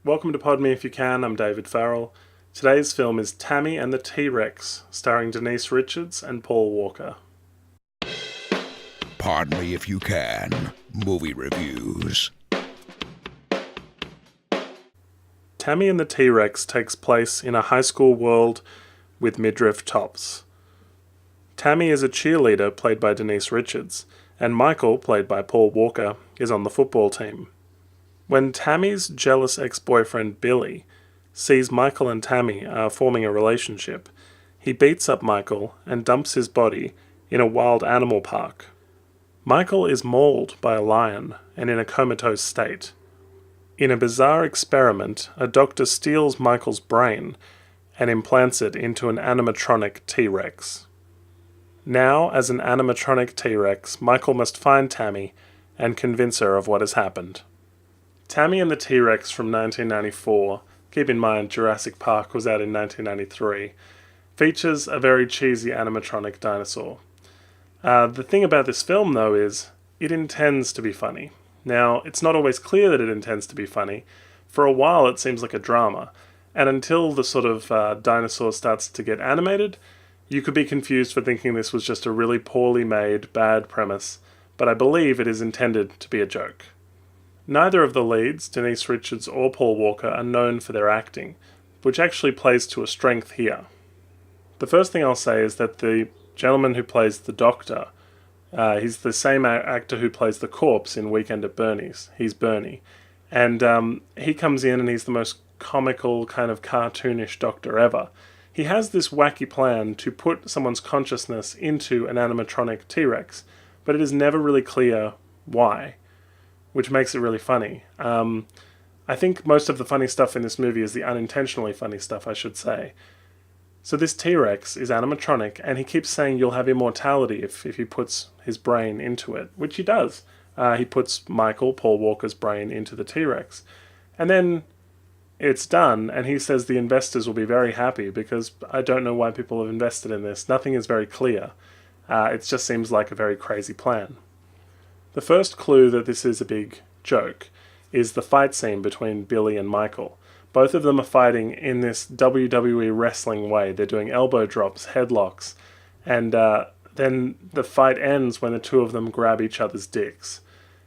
Welcome to Pod Me If You Can, I'm David Farrell. Today's film is Tammy and the T-Rex, starring Denise Richards and Paul Walker. Pod Me If You Can, movie reviews. Tammy and the T-Rex takes place in a high school world with midriff tops. Tammy is a cheerleader played by Denise Richards, and Michael, played by Paul Walker, is on the football team. When Tammy's jealous ex-boyfriend Billy sees Michael and Tammy are forming a relationship, he beats up Michael and dumps his body in a wild animal park. Michael is mauled by a lion and in a comatose state. In a bizarre experiment, a doctor steals Michael's brain and implants it into an animatronic T-Rex. Now, as an animatronic T-Rex, Michael must find Tammy and convince her of what has happened. Tammy and the T-Rex from 1994, keep in mind Jurassic Park was out in 1993, features a very cheesy animatronic dinosaur. The thing about this film, though, is it intends to be funny. Now, it's not always clear that it intends to be funny. For a while, it seems like a drama, and until the sort of dinosaur starts to get animated, you could be confused for thinking this was just a really poorly made, bad premise, but I believe it is intended to be a joke. Neither of the leads, Denise Richards or Paul Walker, are known for their acting, which actually plays to a strength here. The first thing I'll say is that the gentleman who plays the Doctor, he's the same actor who plays the corpse in Weekend at Bernie's. He's Bernie. And he comes in and he's the most comical, kind of cartoonish Doctor ever. He has this wacky plan to put someone's consciousness into an animatronic T-Rex, but it is never really clear why, which makes it really funny. I think most of the funny stuff in this movie is the unintentionally funny stuff, I should say. So this T-Rex is animatronic, and he keeps saying you'll have immortality if he puts his brain into it, which he does. He puts Michael, Paul Walker's brain, into the T-Rex. And then it's done, and he says the investors will be very happy, because I don't know why people have invested in this. Nothing is very clear. It just seems like a very crazy plan. The first clue that this is a big joke is the fight scene between Billy and Michael. Both of them are fighting in this WWE wrestling way. They're doing elbow drops, headlocks, and then the fight ends when the two of them grab each other's dicks.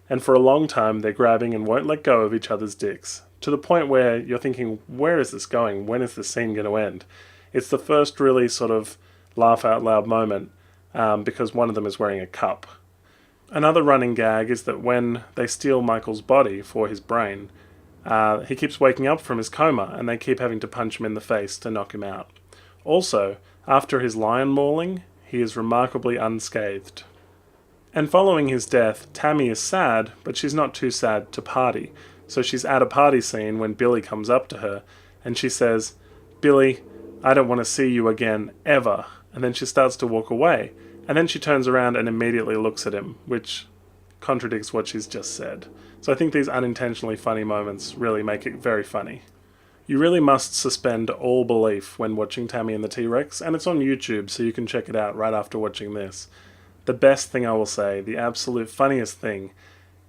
And for a long time they're grabbing and won't let go of each other's dicks, to the point where you're thinking, where is this going? When is this scene going to end? It's the first really sort of laugh out loud moment because one of them is wearing a cup. Another running gag is that when they steal Michael's body for his brain, he keeps waking up from his coma and they keep having to punch him in the face to knock him out. Also, after his lion mauling, he is remarkably unscathed. And following his death, Tammy is sad, but she's not too sad to party. So she's at a party scene when Billy comes up to her and she says, "Billy, I don't want to see you again, ever." And then she starts to walk away. And then she turns around and immediately looks at him, which contradicts what she's just said. So I think these unintentionally funny moments really make it very funny. You really must suspend all belief when watching Tammy and the T-Rex, and it's on YouTube, so you can check it out right after watching this. The best thing I will say, the absolute funniest thing,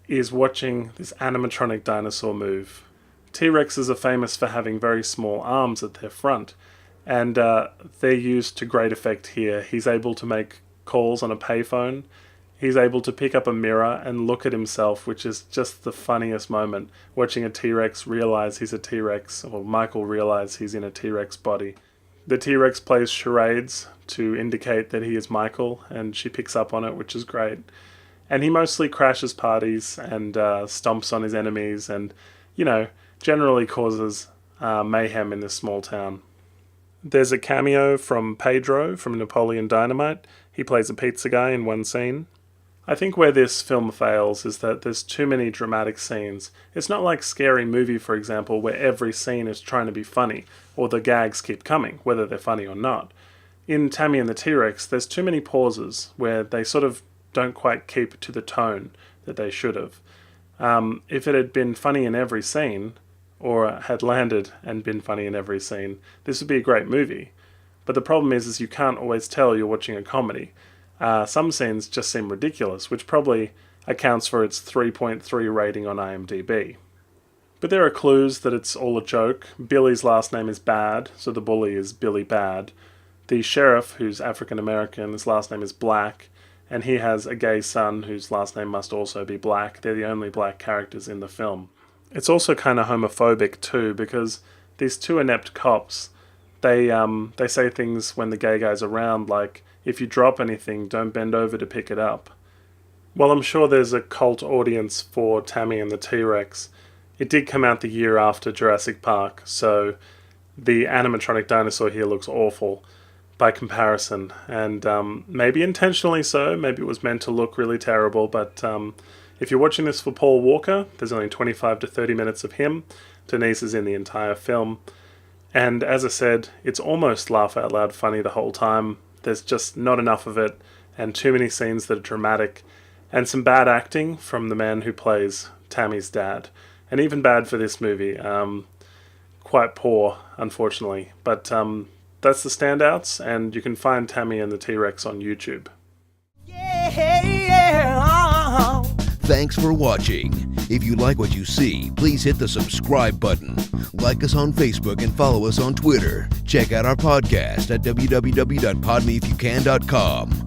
is watching this animatronic dinosaur move. T-Rexes are famous for having very small arms at their front, and they're used to great effect here. He's able to make calls on a payphone. He's able to pick up a mirror and look at himself, which is just the funniest moment, watching a T-Rex realize he's a T-Rex, or Michael realize he's in a T-Rex body. The T-Rex plays charades to indicate that he is Michael, and she picks up on it, which is great. And he mostly crashes parties and stomps on his enemies and, generally causes mayhem in this small town. There's a cameo from Pedro from Napoleon Dynamite. He plays a pizza guy in one scene. I think where this film fails is that there's too many dramatic scenes. It's not like Scary Movie, for example, where every scene is trying to be funny, or the gags keep coming, whether they're funny or not. In Tammy and the T-Rex, there's too many pauses where they sort of don't quite keep to the tone that they should have. If it had been funny in every scene, or had landed and been funny in every scene, this would be a great movie. But the problem is you can't always tell you're watching a comedy. Some scenes just seem ridiculous, which probably accounts for its 3.3 rating on IMDb. But there are clues that it's all a joke. Billy's last name is Bad, so the bully is Billy Bad. The sheriff, who's African American, his last name is Black, and he has a gay son whose last name must also be Black. They're the only black characters in the film. It's also kind of homophobic too, because these two inept cops, they say things when the gay guy's around, like, if you drop anything, don't bend over to pick it up. Well, I'm sure there's a cult audience for Tammy and the T-Rex. It did come out the year after Jurassic Park, so the animatronic dinosaur here looks awful by comparison, and maybe intentionally so. Maybe it was meant to look really terrible, but if you're watching this for Paul Walker, there's only 25 to 30 minutes of him. Denise is in the entire film, and as I said, it's almost laugh out loud funny the whole time. There's just not enough of it, and too many scenes that are dramatic, and some bad acting from the man who plays Tammy's dad, and even bad for this movie. Quite poor, unfortunately, but that's the standouts, and you can find Tammy and the T-Rex on YouTube. Thanks for watching. If you like what you see, please hit the subscribe button. Like us on Facebook and follow us on Twitter. Check out our podcast at www.podmeifyoucan.com.